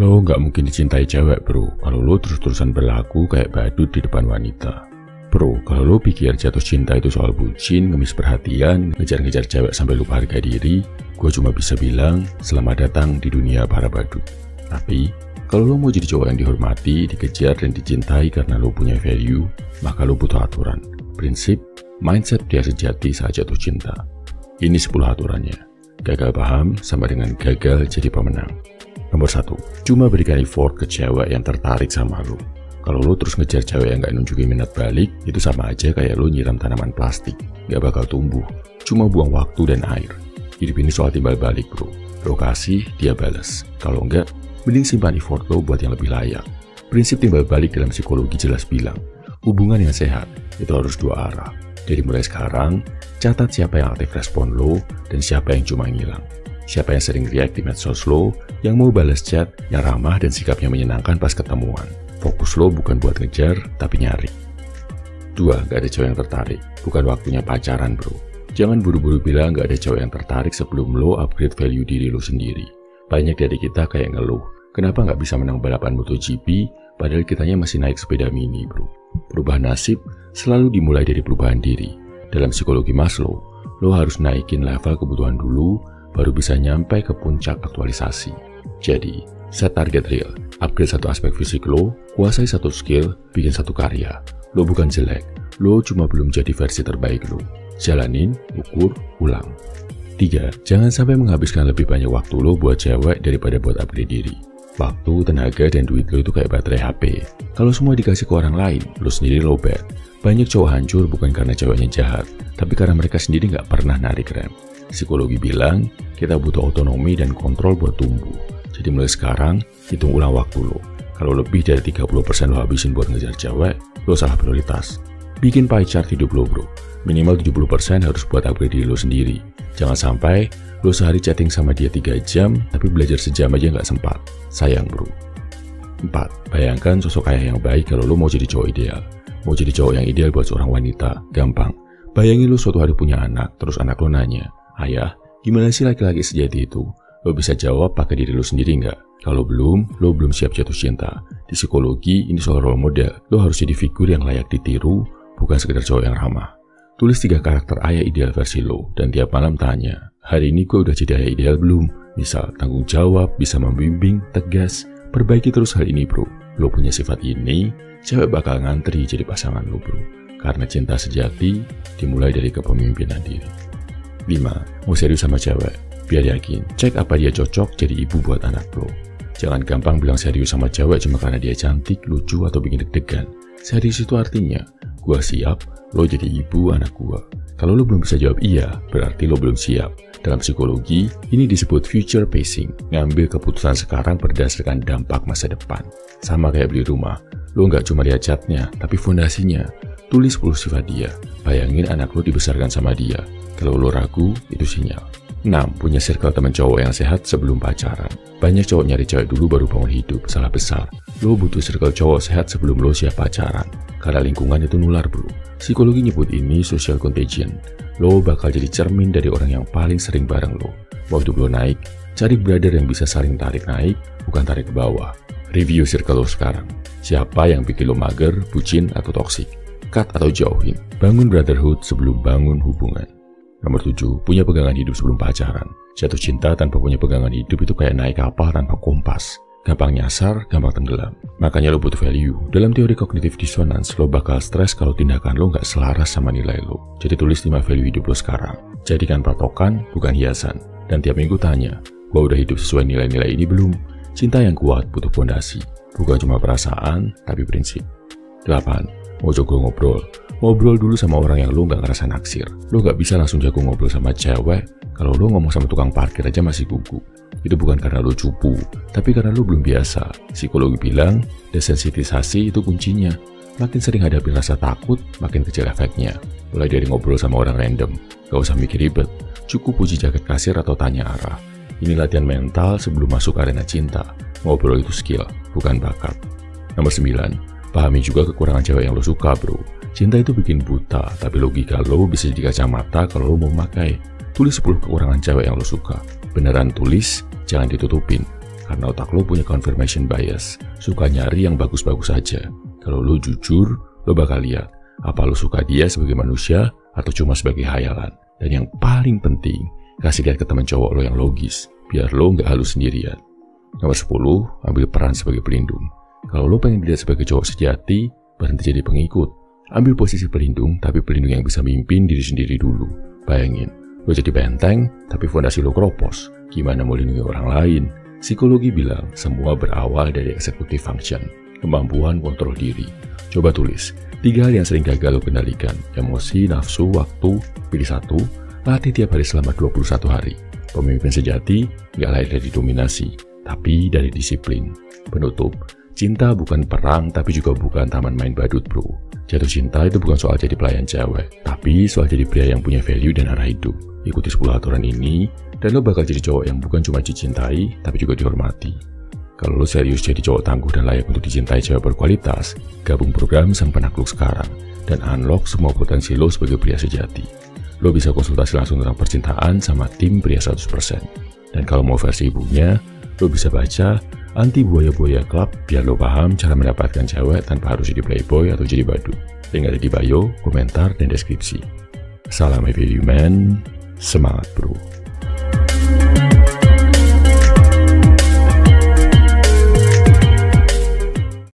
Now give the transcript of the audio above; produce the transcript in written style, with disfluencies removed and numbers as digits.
Lo nggak mungkin dicintai cewek bro kalau lo terus-terusan berlaku kayak badut di depan wanita. Bro, kalau lo pikir jatuh cinta itu soal bucin, ngemis perhatian, ngejar-ngejar cewek sampai lupa harga diri, gue cuma bisa bilang selamat datang di dunia para badut. Tapi kalau lo mau jadi cowok yang dihormati, dikejar dan dicintai karena lo punya value, maka lo butuh aturan, prinsip, mindset dia sejati saat jatuh cinta. Ini 10 aturannya. Gagal paham sama dengan gagal jadi pemenang. Nomor 1, cuma berikan effort ke cewek yang tertarik sama lo. Kalau lo terus ngejar cewek yang gak nunjukin minat balik, itu sama aja kayak lo nyiram tanaman plastik. Gak bakal tumbuh, cuma buang waktu dan air. Hidup ini soal timbal balik bro. Lo kasih, dia balas. Kalau enggak, mending simpan effort lo buat yang lebih layak. Prinsip timbal balik dalam psikologi jelas bilang, hubungan yang sehat itu harus dua arah. Jadi mulai sekarang, catat siapa yang aktif respon lo dan siapa yang cuma ngilang. Siapa yang sering react di medsos lo, yang mau balas chat, yang ramah dan sikapnya menyenangkan pas ketemuan. Fokus lo bukan buat ngejar, tapi nyari. 2, gak ada cowok yang tertarik. Bukan waktunya pacaran bro. Jangan buru-buru bilang gak ada cowok yang tertarik sebelum lo upgrade value diri lo sendiri. Banyak dari kita kayak ngeluh, kenapa gak bisa menang balapan MotoGP, padahal kitanya masih naik sepeda mini bro. Perubahan nasib selalu dimulai dari perubahan diri. Dalam psikologi Maslow, lo harus naikin level kebutuhan dulu, baru bisa nyampe ke puncak aktualisasi. Jadi, set target real, upgrade satu aspek fisik lo, kuasai satu skill, bikin satu karya. Lo bukan jelek, lo cuma belum jadi versi terbaik lo. Jalanin, ukur, ulang. 3, jangan sampai menghabiskan lebih banyak waktu lo buat cewek daripada buat upgrade diri. Waktu, tenaga, dan duit lo itu kayak baterai HP. Kalau semua dikasih ke orang lain, lo sendiri lowbat. Banyak cowok hancur bukan karena ceweknya jahat, tapi karena mereka sendiri nggak pernah narik rem. Psikologi bilang, kita butuh otonomi dan kontrol buat tumbuh. Jadi mulai sekarang, hitung ulang waktu lo. Kalau lebih dari 30% lo habisin buat ngejar cewek, lo salah prioritas. Bikin pie chart hidup lo bro. Minimal 70% harus buat upgrade diri lo sendiri. Jangan sampai, lo sehari chatting sama dia 3 jam, tapi belajar sejam aja nggak sempat. Sayang bro. 4, bayangkan sosok ayah yang baik kalau lo mau jadi cowok ideal. Mau jadi cowok yang ideal buat seorang wanita, gampang. Bayangin lo suatu hari punya anak, terus anak lo nanya, ayah, gimana sih laki-laki sejati itu? Lo bisa jawab pakai diri lo sendiri nggak? Kalau belum, lo belum siap jatuh cinta. Di psikologi, ini soal role model. Lo harus jadi figur yang layak ditiru, bukan sekedar cowok yang ramah. Tulis 3 karakter ayah ideal versi lo, dan tiap malam tanya, hari ini gue udah jadi ayah ideal belum? Misal, tanggung jawab, bisa membimbing, tegas. Perbaiki terus hal ini bro. Lo punya sifat ini, cewek bakal ngantri jadi pasangan lo bro. Karena cinta sejati dimulai dari kepemimpinan diri. 5, mau serius sama cewek. Biar yakin, cek apa dia cocok jadi ibu buat anak lo. Jangan gampang bilang serius sama cewek cuma karena dia cantik, lucu, atau bikin deg-degan. Serius itu artinya, gua siap, lo jadi ibu anak gua. Kalau lo belum bisa jawab iya, berarti lo belum siap. Dalam psikologi, ini disebut future pacing. Ngambil keputusan sekarang berdasarkan dampak masa depan. Sama kayak beli rumah, lo nggak cuma lihat catnya, tapi fondasinya. Tulis 10 sifat dia. Bayangin anak lo dibesarkan sama dia. Kalau lo ragu, itu sinyal. 6, punya circle teman cowok yang sehat sebelum pacaran. Banyak cowok nyari cewek dulu baru bangun hidup, salah besar. Lo butuh circle cowok sehat sebelum lo siap pacaran. Karena lingkungan itu nular bro. Psikologi nyebut ini social contagion. Lo bakal jadi cermin dari orang yang paling sering bareng lo. Mau hidup lo naik, cari brother yang bisa saling tarik naik, bukan tarik ke bawah. Review circle lo sekarang. Siapa yang bikin lo mager, bucin, atau toksik? Cut atau jauhin. Bangun brotherhood sebelum bangun hubungan. Nomor 7, punya pegangan hidup sebelum pacaran. Jatuh cinta tanpa punya pegangan hidup itu kayak naik kapal tanpa kompas. Gampang nyasar, gampang tenggelam. Makanya lo butuh value. Dalam teori cognitive dissonance, lo bakal stres kalau tindakan lo nggak selaras sama nilai lo. Jadi tulis 5 value hidup lo sekarang. Jadikan patokan, bukan hiasan. Dan tiap minggu tanya, gua udah hidup sesuai nilai-nilai ini belum? Cinta yang kuat butuh fondasi. Bukan cuma perasaan, tapi prinsip. 8, mau jago ngobrol. Ngobrol dulu sama orang yang lo nggak ngerasa naksir. Lo nggak bisa langsung jago ngobrol sama cewek kalau lo ngomong sama tukang parkir aja masih gugup. Itu bukan karena lo cupu, tapi karena lo belum biasa. Psikologi bilang, desensitisasi itu kuncinya. Makin sering hadapi rasa takut, makin kecil efeknya. Mulai dari ngobrol sama orang random, gak usah mikir ribet. Cukup puji jaket kasir atau tanya arah. Ini latihan mental sebelum masuk arena cinta. Ngobrol itu skill, bukan bakat. Nomor 9, pahami juga kekurangan cewek yang lo suka bro. Cinta itu bikin buta, tapi logika lo bisa jadi kacamata kalau lo mau pakai. Tulis 10 kekurangan cewek yang lo suka. Beneran tulis, jangan ditutupin. Karena otak lo punya confirmation bias, suka nyari yang bagus-bagus saja. Kalau lo jujur, lo bakal lihat apa lo suka dia sebagai manusia atau cuma sebagai hayalan. Dan yang paling penting, kasih lihat ke teman cowok lo yang logis, biar lo nggak halus sendirian. Nomor 10, ambil peran sebagai pelindung. Kalau lo pengen dilihat sebagai cowok sejati, berhenti jadi pengikut. Ambil posisi pelindung, tapi pelindung yang bisa mimpin diri sendiri dulu. Bayangin, lo jadi benteng, tapi fondasi lo keropos. Gimana mau lindungi orang lain? Psikologi bilang, semua berawal dari executive function, kemampuan kontrol diri. Coba tulis, 3 hal yang sering gagal lo kendalikan. Emosi, nafsu, waktu, pilih satu, latih tiap hari selama 21 hari. Pemimpin sejati nggak lahir dari dominasi, tapi dari disiplin. Penutup, cinta bukan perang, tapi juga bukan taman main badut bro. Jatuh cinta itu bukan soal jadi pelayan cewek, tapi soal jadi pria yang punya value dan arah hidup. Ikuti 10 aturan ini, dan lo bakal jadi cowok yang bukan cuma dicintai, tapi juga dihormati. Kalau lo serius jadi cowok tangguh dan layak untuk dicintai cewek berkualitas, gabung program Sang Penakluk sekarang, dan unlock semua potensi lo sebagai pria sejati. Lo bisa konsultasi langsung tentang percintaan sama tim pria 100%. Dan kalau mau versi ibunya, lo bisa baca Anti Buaya-Buaya Club biar lo paham cara mendapatkan cewek tanpa harus jadi playboy atau jadi badut. Link ada di bio, komentar, dan deskripsi. Salam heavy man, semangat bro.